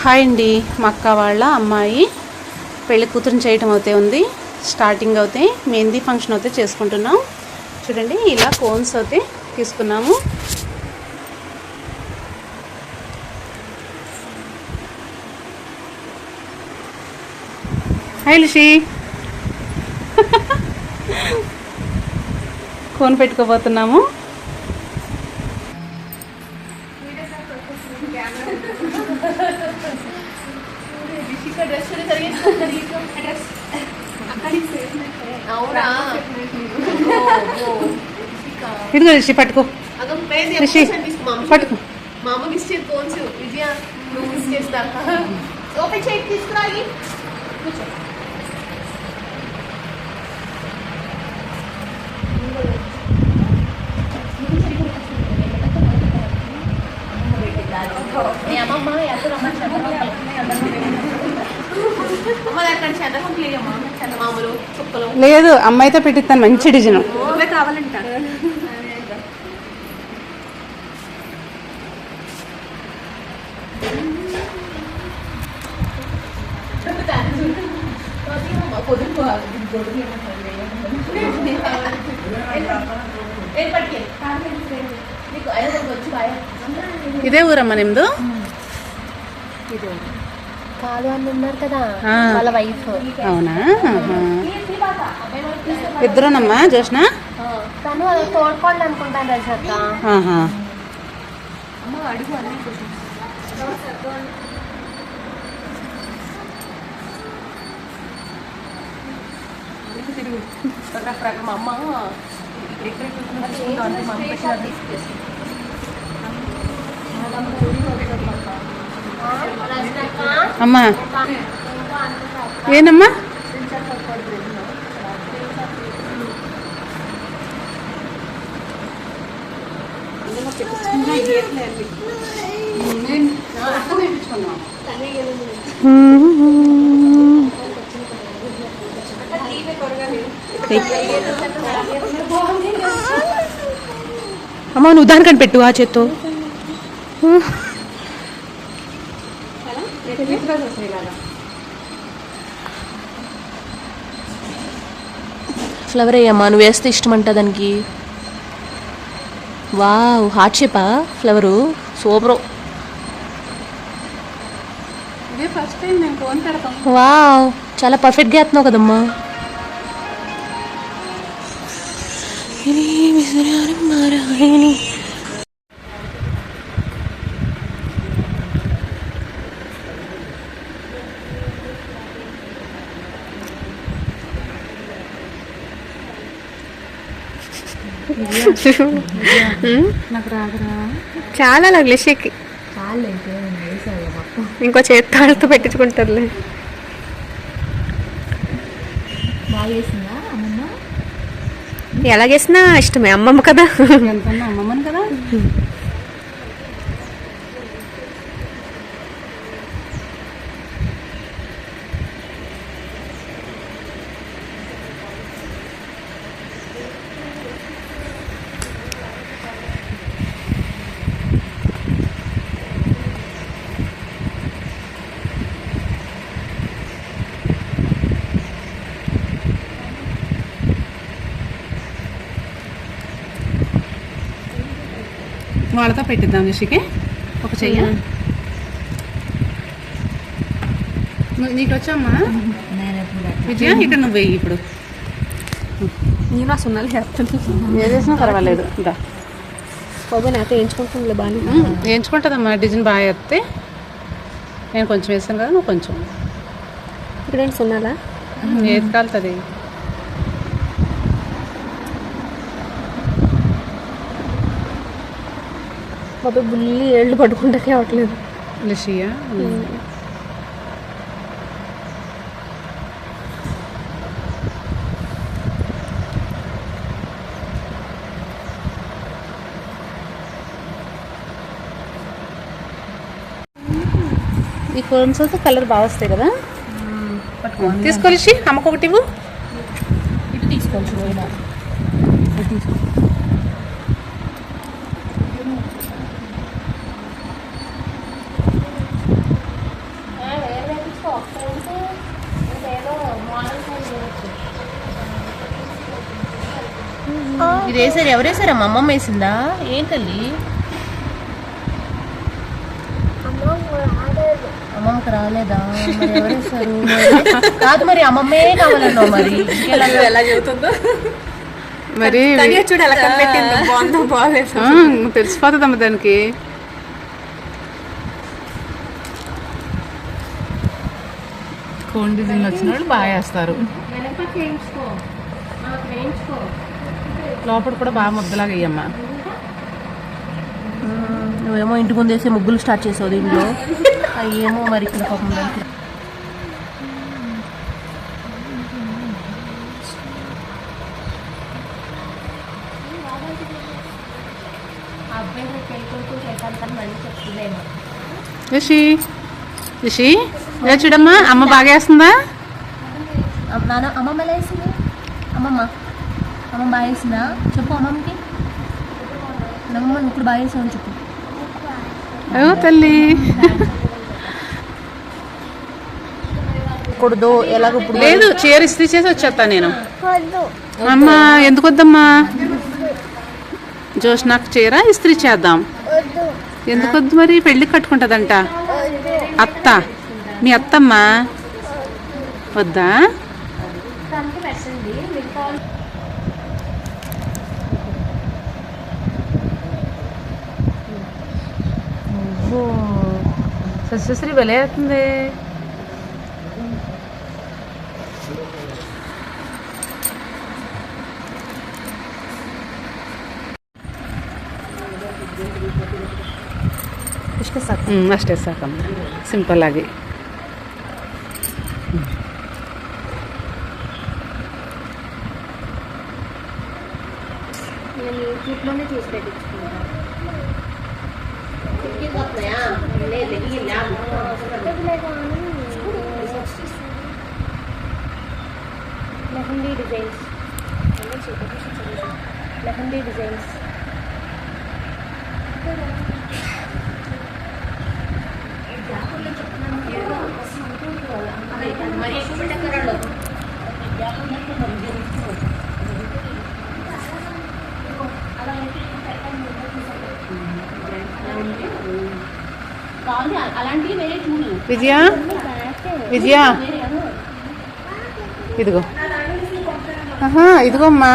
Hi అండి, మా అక్క వాళ్ళ అమ్మాయి పెళ్లి కూతురుని చేయటం అయితే ఉంది. స్టార్టింగ్ అయితే మెహందీ ఫంక్షన్ అయితే చేసుకుంటున్నాం. చూడండి, ఇలా కోన్స్ అయితే తీసుకున్నాము. హాయ్ లిషి, కోన్ పెట్టుకోబోతున్నాము. ఇదిగో రిషి పట్టుకో, రిషి పట్టుకో. లేదు, అమ్మాయితో పెట్టిస్తాను, మంచి డిజైన్ కావాలంట. ఇదే ఊరమ్మా నిమ్దు? కాదు అని ఉన్నారు కదా వాళ్ళ వైఫ్. అవునా, ఇద్దరునమ్మా జోష్న. తను తోడుకోండి అనుకుంటాను రజత. మా అమ్మ అమ్మా ఏనమ్మా అమ్మా నువ్వు దానికని పెట్టు ఆ చేత్తో. ఫ్లవర్ అయ్యమ్మా, నువ్వు వేస్తే ఇష్టం అంట దానికి. వావ్, హార్ట్ షేపా ఫ్లవరు, సూపరు. వావ్, చాలా పర్ఫెక్ట్గా వేస్తున్నావు కదమ్మా. చాలా లగ్లిషికి ఇంకో చేత్తో పెట్టించుకుంటారులే. ఎలాగేసినా ఇష్టమే, అమ్మమ్మ కదా. అమ్మమ్మని కదా. వాళ్ళతో పెట్టిద్దాం రిషికి ఒక చెయ్య. నీకు వచ్చామ్మా విజయ, ఇక్కడ నువ్వు వెయ్యి. ఇప్పుడు నేను సున్నాలు ఏదేసినా పర్వాలేదు. ఇంకా బాబు నాతో వేయించుకుంటుంది బాగా వేయించుకుంటుందమ్మా. డిజైన్ బాగా వేస్తే నేను కొంచెం వేస్తాను కదా, నువ్వు కొంచెం. ఇక్కడ సున్నాలా ఏది కాలుతుంది. బాబు బుల్లి ఏళ్ళు పట్టుకుంటాకే అవట్లేదు లిషియా. ఈ కోన్స్ అయితే కలర్ బాగా వస్తాయి కదా. తీసుకోలేసి అమ్మకు ఒకటి ఇవ్వు. ఇటు తీసుకోవచ్చు. ఇది వేసారు, ఎవరు వేసారమ్మా? అమ్మమ్మ వేసిందా? ఏం తల్లి? అమ్మమ్మకి రాలేదా? మరి ఎవరు వేసారు? కాదు మరి అమ్మమ్మే కావాలన్నావు మరి ఎలా చెబుతుందో మరి చూడు ఎలా కనిపెట్టిందో, బాగుందో బాగాలేదు. తెలిసిపోతుందమ్మ దానికి. కోన్ డిజైన్ వచ్చిన వాళ్ళు బాగా వేస్తారు. లోపల కూడా బాగా ముద్దలాగా వేయమ్మా. నువ్వేమో ఇంటి ముందు వేసే ముగ్గులు స్టార్ట్ చేసావు దీంట్లో. అయ్యేమో మరి ఇక్కడ పాపం దానికి. రిషి రిషి ఇలా చూడమ్మా, అమ్మ బాగా వేస్తుందా? నాన్న అమ్మమ్మ ఎలా వేసింది? అమ్మమ్మ బాగా వేసిందా? చెప్పు అమ్మమ్మకి. అమ్మమ్మ నువ్వు ఇప్పుడు బాగా వేసావు అని చెప్పు. అయ్యో తల్లి. కూడదు ఎలాగో ఇప్పుడు లేదు, చీర ఇస్త్రీ చేసి వచ్చేస్తా నేను. అమ్మ ఎందుకు వద్దమ్మా? జోష్నాకు చీర ఇస్త్రీ చేద్దాం. ఎందుకు వద్దు మరి? పెళ్ళికి కట్టుకుంటుందంట అత్త. మీ అత్తమ్మా వద్దా? సస్యశ్రీ భలే అవుతుంది. ಅಷ್ಟೇ ಸಾಕಮ್ಮ, ಸಿಂಪಲ್ ಆಗಿ. మెహందీ డిజైన్స్ విజయ విజయ ఇదిగో. ఇదిగో అమ్మా,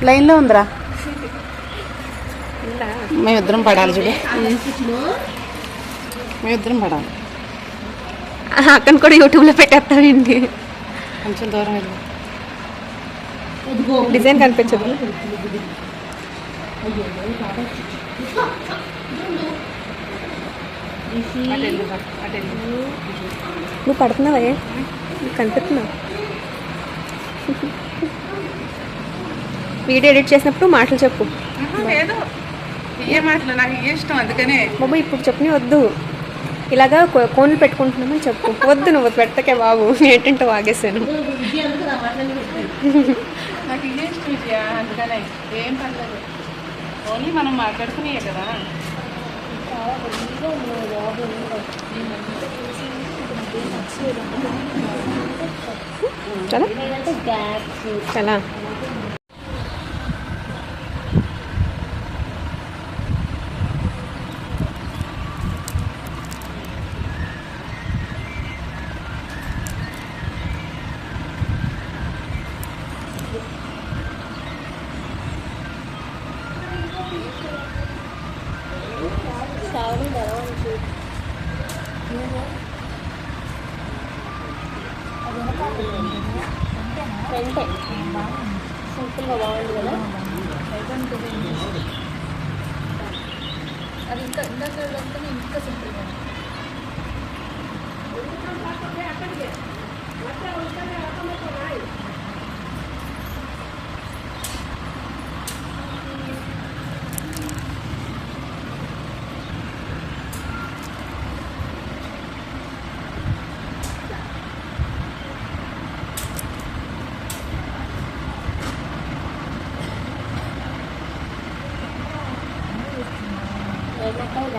లైన్లో ఉందిరా. మేమిద్దరం పడాలి చూడు, మేమిద్దరం పడాలి. అక్కను కూడా యూట్యూబ్లో పెట్టేస్తామండి. కొంచెం దూరం వెళ్ళి డిజైన్ కనిపించదు. నువ్వు పడుతున్నావే, కనిపిస్తున్నావు. వీడియో ఎడిట్ చేసినప్పుడు మాటలు చెప్పు. లేదు ఏ మాటలు నాకు ఇష్టం, అందుకనే. బాబు ఇప్పుడు చెప్పని వద్దు, ఇలాగా కోన్లు పెట్టుకుంటున్నామని చెప్పు. వద్దు నువ్వు పెట్టకే బాబు, ఏంటంటే వాగేసాను. నాకు ఇదే ఇష్టం విజయ, అందుకనే ఏం పర్లేదు. ఓన్లీ మనం మాట్లాడుకునే కదా. చాలా చాలా సింపుల్గా బాగుంది కదా. అది ఇంకా ఇంకా సింపుల్గా.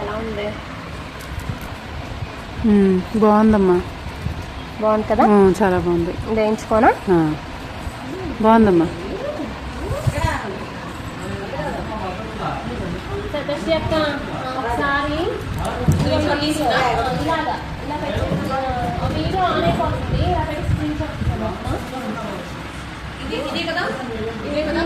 ఎలా ఉంది? బాగుందమ్మా. బాగుంది కదా, చాలా బాగుంది. వేయించుకోనా? బాగుందమ్మా. విజయక్క ఒకసారి ఇలాగా ఇలా పెట్టి వీడియో ఆన్ అయిపోతుంది ఇలా పెట్టి స్క్రీన్ షాట్ ఇదే కదా ఇదే కదా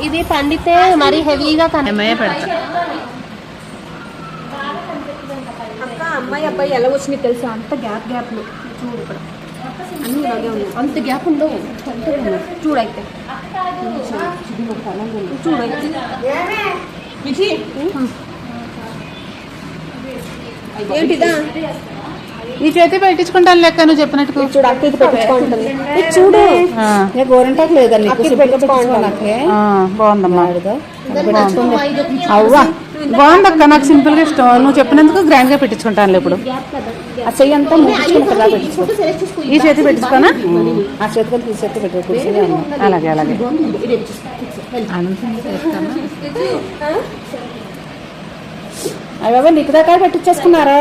ఇది పండితే మరి హెవీగా అక్క అమ్మాయి అబ్బాయి ఎలా వచ్చినాయి తెలుసా? అంత గ్యాప్లు చూడు ఇక్కడ అన్ని ఇలాగే ఉన్నాయి. అంత గ్యాప్ ఉండవు చూడైతే చూడైతే ఏంటిదా ఈ చేతి పెట్టించుకుంటాను లెక్క నువ్వు చెప్పినట్టు. చూడు అక్క ఇది పెట్టించుకుంటుంది. చూడు గోరంటాకు లేదండి బాగుందమ్మా. అవ్వా బాగుందక్క, నాకు సింపుల్ గా ఇష్టం. నువ్వు చెప్పినందుకు గ్రాండ్ గా పెట్టించుకుంటాను. ఇప్పుడు ఆ చెయ్యి అంతా ఈ చేతి పెట్టించుకోనా? ఆ చేతికి ఈ చేతి పెట్టు. అలాగే అలాగే అవి బాబా లిఖితాక పెట్టించేసుకున్నారా?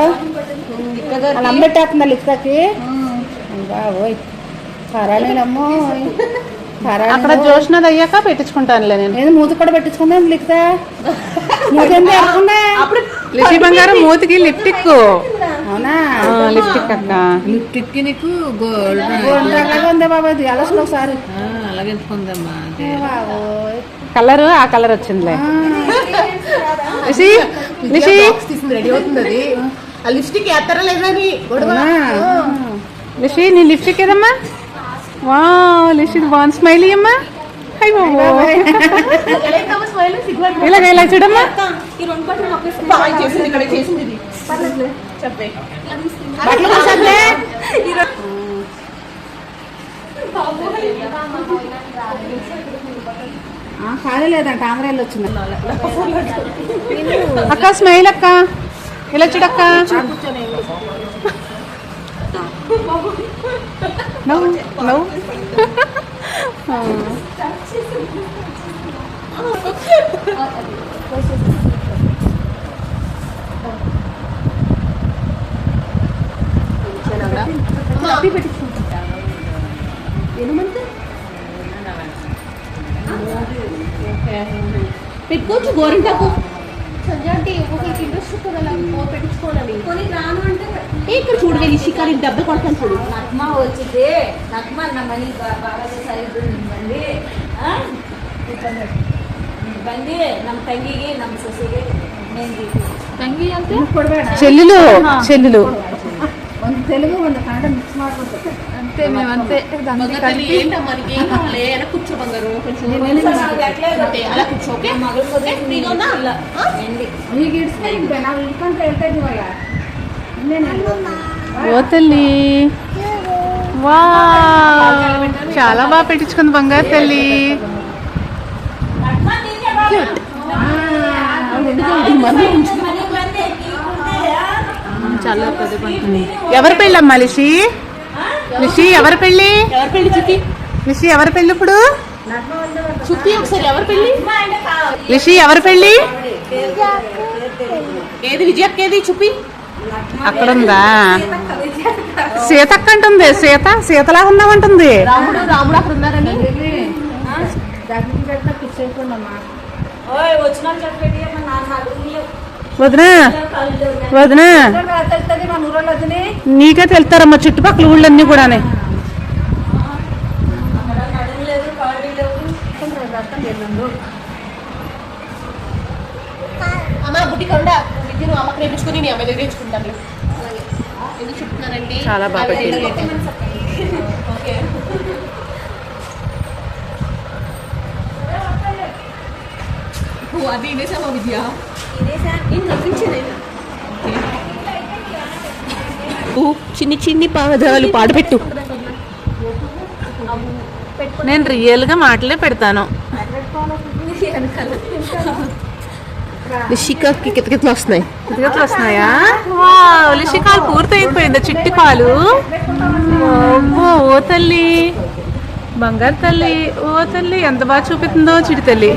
అలా అమ్మబెట్టేస్తుందా లిఖితాకి? ఓయ్ ఖరాలేనమ్మో. అక్కడ జోష్నది అయ్యాక పెట్టించుకుంటానులే నేను. నేను మూతి కూడా పెట్టించుకుందాం లిఖితా. మూతి లిషి బంగారం మూతికి లిప్టిక్. అవునా? లిప్టిక్ అక్క. లిప్టిక్ నీకు అలాగే ఉందా బాబా? అది అలసలు ఒకసారి అలాగే ఎంచుకుందమ్మా. కలర్ ఆ కలర్ వచ్చిందిలే. లిషి లిషి రెడీ అవుతుంది అది. ఆ లిప్స్టిక్ ఎత్తరా లేదని లిషి నీ లిప్స్టిక్ ఏదమ్మా? వా లిషి బాగుంది. స్మైల్ అమ్మా. హై బాబు ఇలాగ ఇలా చూడమ్మా. ఖాళీ లేదంట ఆంధ్ర వెళ్ళి వచ్చింది అక్క. స్మైల్ అక్క, ఇలా చూడక్క. నవ్వు నవ్వు. పెట్టుకోవచ్చు గోరింటాకు. సంజాంటి ఒక్కొక్కరికి ఇంట్రెస్ట్ ఉంటుంది అలా పెట్టించుకోవాలని. ఇక్కడ చూడు వెళ్ళి షికారి డబ్బులు కొడతాను చూడు. నగ్మా వచ్చింది. నగ్మా నమ్మని బాగా సరిగ్గా ಬಂದು ನಮ್ಮ ತಂಗಿಗೆ ನಮ್ಮ ಸೊಸೆಗೆ ಮೆಹಂದಿ ತಂಗಿ ಅಂತ చెల్లెలు చెల్లెలు ಒಂದು ತೆಲುಗು ಒಂದು ಕನ್ನಡ ಮಿಕ್ಸ್ ಮಾಡ್ಬೋದು అంతే మేమంతే కూర్చో బంగారు కొంచెం అలా కూర్చో ఓకే ಈಗ ಇಡ್ಸ್ಕೊಂಡಿದ್ದೆ ನಾವು ಇಟ್ಕೊಂತ ಹೇಳ್ತಾ ಇದೀವಲ್ಲ ఓ తల్లి. వా చాలా బాగా పెట్టించుకుంది బంగారు తల్లి. చాలా ఎవరి పెళ్ళి అమ్మా లిషి? లిషి ఎవరి పెళ్ళి? లిషి ఎవరి పెళ్ళి ఇప్పుడు? చుట్టి ఒకసారి ఎవరి పెళ్ళి? లిషి ఎవరి పెళ్ళి? ఏది విజయక్కేది చూపి. అక్కడ ఉందా? సీతక్క అంటుంది. సీతలా ఉన్నామంటుంది. రాముడు అక్కడ ఉన్నారని వదినా వదినా నీకే తెలుస్తారమ్మా చుట్టుపక్కల ఊళ్ళన్నీ కూడా. అమ్మ బుట్టి కొండ విద్యను అమ్మకి నేర్పించుకుని నీ అమ్మ దగ్గర నేర్చుకుంటాను. ఎందుకు చెప్తున్నారండి? చాలా బాగా పెట్టింది. ఓకే అది ఇదేసామా విద్య? చిన్ని చిన్ని పాదాలు పాడపెట్టు. నేను రియల్గా మాటలే పెడతాను. లిషికాకి కితకితలు వస్తున్నాయి. కితకితలు వస్తున్నాయా? లిషికాలు పూర్తి అయిపోయిందా? చిట్టి కాలు. ఓ తల్లి బంగారు తల్లి. ఓ తల్లి ఎంత బాగా చూపిస్తుందో చిటి తల్లి.